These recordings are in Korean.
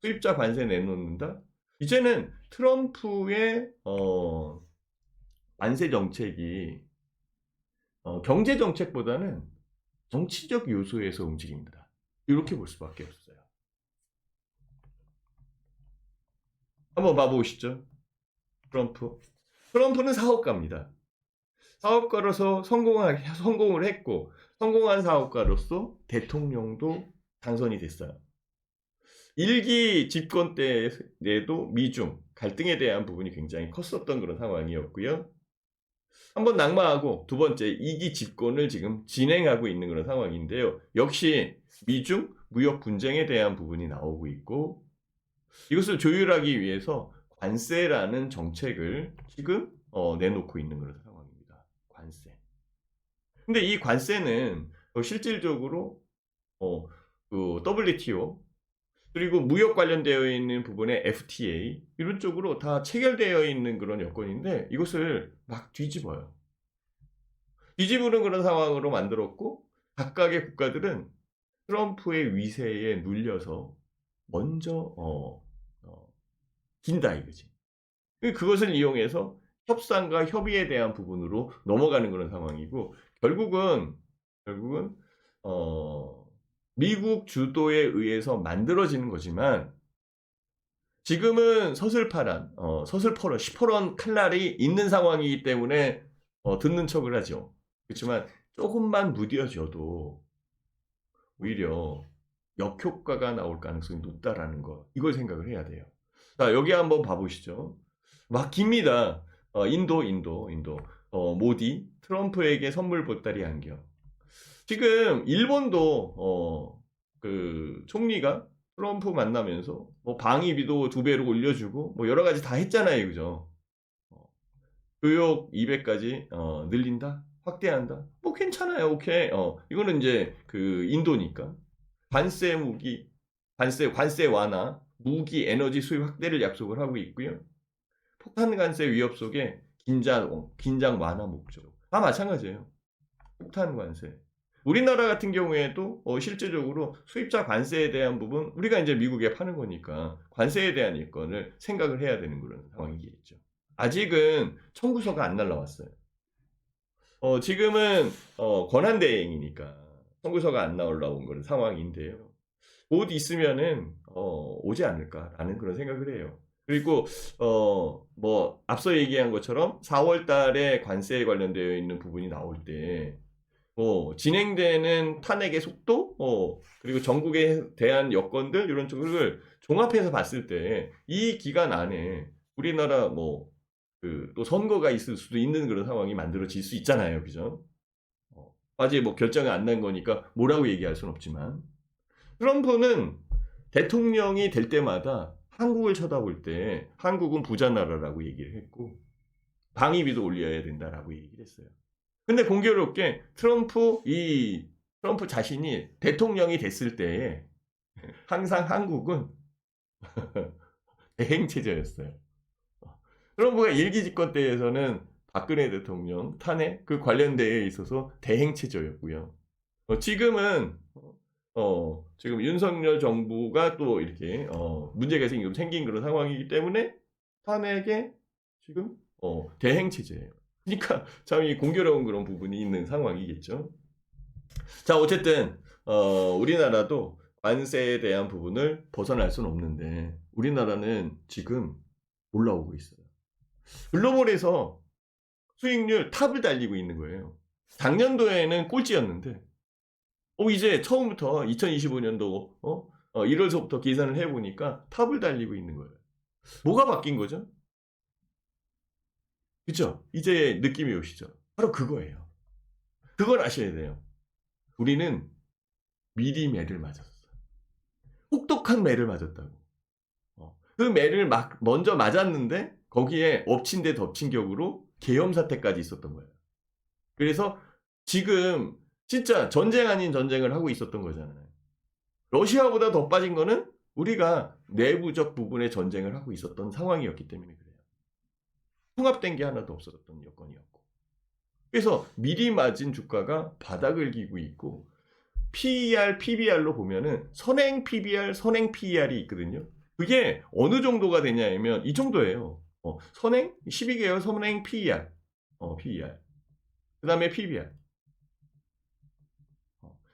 수입자 관세 내놓는다. 이제는 트럼프의 관세 정책이 경제 정책보다는 정치적 요소에서 움직입니다. 이렇게 볼 수밖에 없어요. 한번 봐보시죠. 트럼프는 사업가입니다. 사업가로서 성공을 했고, 성공한 사업가로서 대통령도 당선이 됐어요. 1기 집권 때에도 미중 갈등에 대한 부분이 굉장히 컸었던 그런 상황이었고요. 한번 낙마하고 두 번째 2기 집권을 지금 진행하고 있는 그런 상황인데요. 역시 미중 무역 분쟁에 대한 부분이 나오고 있고, 이것을 조율하기 위해서 관세라는 정책을 지금 내놓고 있는 그런 상황입니다. 관세. 근데 이 관세는 실질적으로 그 WTO 그리고 무역 관련되어 있는 부분에 FTA 이런 쪽으로 다 체결되어 있는 그런 여건인데 이것을 막 뒤집어요. 뒤집는 그런 상황으로 만들었고 각각의 국가들은 트럼프의 위세에 눌려서 먼저 긴다 이거지. 그것을 이용해서 협상과 협의에 대한 부분으로 넘어가는 그런 상황이고 결국은 미국 주도에 의해서 만들어지는 거지만 지금은 서슬퍼런 시퍼런 칼날이 있는 상황이기 때문에 듣는 척을 하죠. 그렇지만 조금만 무뎌져도 오히려 역효과가 나올 가능성이 높다라는 거 이걸 생각을 해야 돼요. 자 여기 한번 봐보시죠. 막 깁니다. 인도 모디 트럼프에게 선물 보따리 안겨. 지금 일본도 그 총리가 트럼프 만나면서 뭐 방위비도 2배로 올려주고 뭐 여러 가지 다 했잖아요, 그죠? 교역 200까지 늘린다, 확대한다. 뭐 괜찮아요, 오케이. 이거는 이제 그 인도니까 관세 완화, 무기 에너지 수입 확대를 약속을 하고 있고요. 폭탄 관세 위협 속에 긴장 완화 목적. 다 마찬가지예요. 폭탄 관세. 우리나라 같은 경우에도 실제적으로 수입자 관세에 대한 부분 우리가 이제 미국에 파는 거니까 관세에 대한 일건을 생각을 해야 되는 그런 상황이겠죠. 아직은 청구서가 안 날라왔어요. 지금은 권한대행이니까 청구서가 안 올라온 그런 상황인데요. 곧 있으면은 오지 않을까라는 그런 생각을 해요. 그리고 뭐 앞서 얘기한 것처럼 4월 달에 관세에 관련되어 있는 부분이 나올 때 진행되는 탄핵의 속도, 그리고 전국에 대한 여건들 이런 쪽을 종합해서 봤을 때 이 기간 안에 우리나라 또 선거가 있을 수도 있는 그런 상황이 만들어질 수 있잖아요, 그죠? 아직 결정이 안 난 거니까 뭐라고 얘기할 수는 없지만 트럼프는 대통령이 될 때마다 한국을 쳐다볼 때 한국은 부자 나라라고 얘기를 했고 방위비도 올려야 된다라고 얘기를 했어요. 근데 공교롭게 트럼프 자신이 대통령이 됐을 때 항상 한국은 대행체제였어요. 트럼프가 일기 집권 때에서는 박근혜 대통령 탄핵 그 관련대에 있어서 대행체제였고요. 지금은 지금 윤석열 정부가 또 이렇게 문제가 생긴 그런 상황이기 때문에 탄핵에 지금 대행체제예요. 그러니까 참 이 공교로운 그런 부분이 있는 상황이겠죠. 자 어쨌든 우리나라도 관세에 대한 부분을 벗어날 수는 없는데 우리나라는 지금 올라오고 있어요. 글로벌에서 수익률 탑을 달리고 있는 거예요. 작년도에는 꼴찌였는데 이제 처음부터 2025년도 1월서부터 계산을 해보니까 탑을 달리고 있는 거예요. 뭐가 바뀐 거죠? 그쵸? 이제 느낌이 오시죠? 바로 그거예요. 그걸 아셔야 돼요. 우리는 미리 매를 맞았어. 혹독한 매를 맞았다고. 그 매를 먼저 맞았는데 거기에 엎친 데 덮친 격으로 계엄 사태까지 있었던 거예요. 그래서 지금 진짜 전쟁 아닌 전쟁을 하고 있었던 거잖아요. 러시아보다 더 빠진 거는 우리가 내부적 부분의 전쟁을 하고 있었던 상황이었기 때문에 그래요. 통합된 게 하나도 없었던 여건이었고. 그래서 미리 맞은 주가가 바닥을 기고 있고 PER, PBR로 보면은 선행 PBR, 선행 PER이 있거든요. 그게 어느 정도가 되냐면 이 정도예요. 선행 12개월 선행 PER. PER. 그다음에 PBR.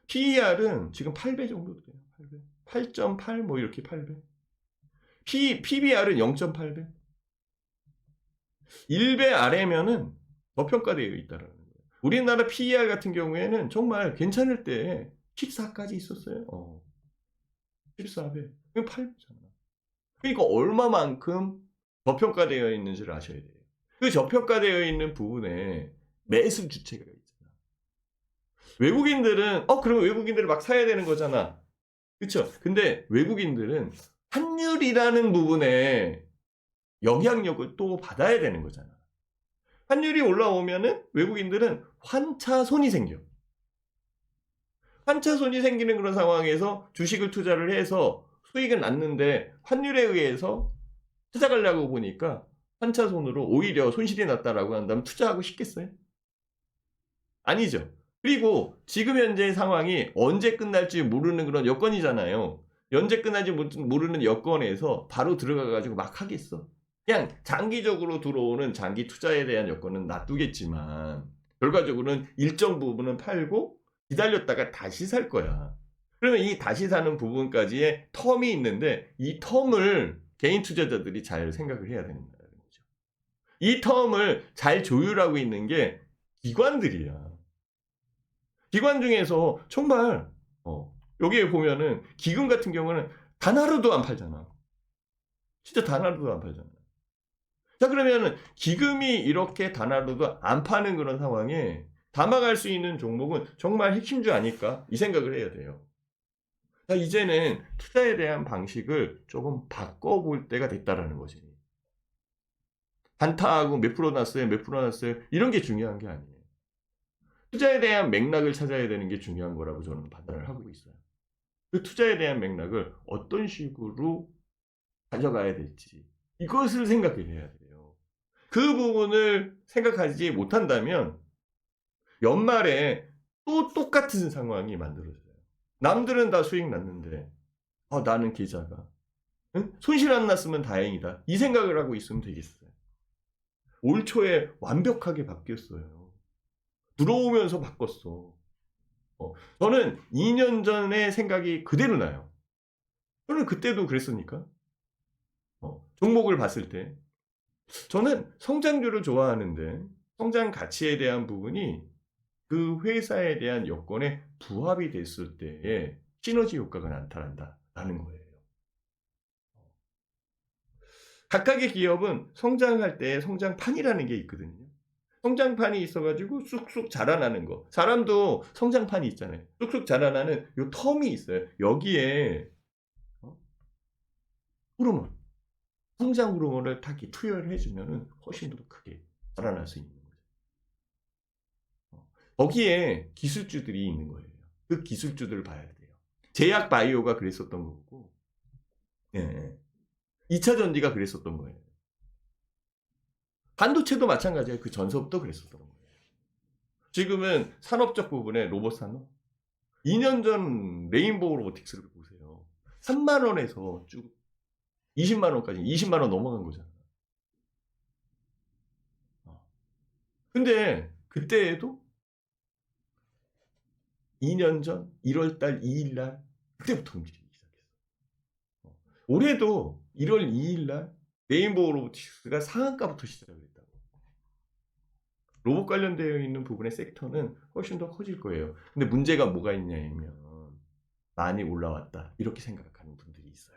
PER은 지금 8배 정도 돼요. 8배. 8.8 뭐 이렇게 8배. PBR은 0.8배. 1배 아래면은 저평가되어 있다라는 거예요. 우리나라 PER 같은 경우에는 정말 괜찮을 때 14까지 있었어요. 14배. 그럼 8배잖아. 그러니까 얼마만큼 저평가되어 있는지를 아셔야 돼요. 그 저평가되어 있는 부분에 매수 주체가 있잖아. 외국인들은 그러면 외국인들을 막 사야 되는 거잖아. 그렇죠? 근데 외국인들은 환율이라는 부분에 영향력을 또 받아야 되는 거잖아. 환율이 올라오면은 외국인들은 환차손이 생겨. 환차손이 생기는 그런 상황에서 주식을 투자를 해서 수익은 났는데 환율에 의해서 찾아가려고 보니까 환차손으로 오히려 손실이 났다라고 한다면 투자하고 싶겠어요? 아니죠. 그리고 지금 현재의 상황이 언제 끝날지 모르는 그런 여건이잖아요. 언제 끝날지 모르는 여건에서 바로 들어가가지고 막 하겠어. 그냥 장기적으로 들어오는 장기 투자에 대한 여건은 놔두겠지만 결과적으로는 일정 부분은 팔고 기다렸다가 다시 살 거야. 그러면 이 다시 사는 부분까지의 텀이 있는데 이 텀을 개인 투자자들이 잘 생각을 해야 되는 거죠. 이 텀을 잘 조율하고 있는 게 기관들이야. 기관 중에서 정말 여기에 보면은 기금 같은 경우는 단 하루도 안 팔잖아. 진짜 단 하루도 안 팔잖아. 자, 그러면은 기금이 이렇게 단 하루도 안 파는 그런 상황에 담아갈 수 있는 종목은 정말 핵심주 아닐까? 이 생각을 해야 돼요. 자, 이제는 투자에 대한 방식을 조금 바꿔볼 때가 됐다라는 거지. 단타하고 몇 프로 났어요, 몇 프로 났어요. 이런 게 중요한 게 아니에요. 투자에 대한 맥락을 찾아야 되는 게 중요한 거라고 저는 판단을 하고 있어요. 그 투자에 대한 맥락을 어떤 식으로 가져가야 될지 이것을 생각을 해야 돼요. 그 부분을 생각하지 못한다면 연말에 또 똑같은 상황이 만들어져요. 남들은 다 수익 났는데 나는 계좌가 손실 안 났으면 다행이다. 이 생각을 하고 있으면 되겠어요. 올 초에 완벽하게 바뀌었어요. 들어오면서 바꿨어. 저는 2년 전의 생각이 그대로 나요. 저는 그때도 그랬으니까. 종목을 봤을 때. 저는 성장률을 좋아하는데 성장 가치에 대한 부분이 그 회사에 대한 여건에 부합이 됐을 때에 시너지 효과가 나타난다라는 거예요. 각각의 기업은 성장할 때 성장판이라는 게 있거든요. 성장판이 있어가지고 쑥쑥 자라나는 거. 사람도 성장판이 있잖아요. 쑥쑥 자라나는 요 텀이 있어요. 여기에 호르몬, 성장 호르몬을 딱 투여를 해주면은 훨씬 더 크게 자라날 수 있는 거죠. 거기에 기술주들이 있는 거예요. 그 기술주들을 봐야 돼요. 제약 바이오가 그랬었던 거고, 2차 전지가 그랬었던 거예요. 반도체도 마찬가지예요. 그 전서부터 그랬었던 거예요. 지금은 산업적 부분에 로봇 산업. 2년 전 레인보우 로보틱스를 보세요. 3만 원에서 쭉 20만 원까지 20만 원 넘어간 거잖아. 근데 그때에도 2년 전 1월 달 2일 날 그때부터 움직이기 시작했어. 올해도 1월 2일 날 레인보우 로보틱스가 상한가부터 시작을 했다고. 로봇 관련되어 있는 부분의 섹터는 훨씬 더 커질 거예요. 근데 문제가 뭐가 있냐면 많이 올라왔다 이렇게 생각하는 분들이 있어요.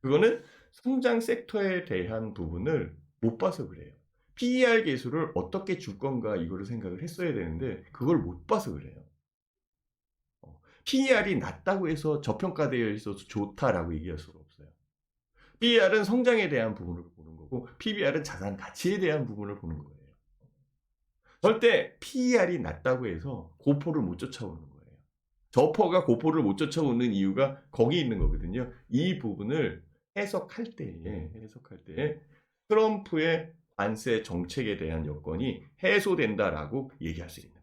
그거는 성장 섹터에 대한 부분을 못 봐서 그래요. PER 계수를 어떻게 줄 건가 이거를 생각을 했어야 되는데 그걸 못 봐서 그래요. PER이 낮다고 해서 저평가되어 있어서 좋다라고 얘기할 수가 없어요. PER은 성장에 대한 부분을 보는 거고 PBR은 자산 가치에 대한 부분을 보는 거예요. 절대 PER이 낮다고 해서 고포를 못 쫓아오는 거예요. 저퍼가 고포를 못 쫓아오는 이유가 거기 있는 거거든요. 이 부분을 해석할 때에 트럼프의 관세 정책에 대한 여건이 해소된다라고 얘기할 수 있는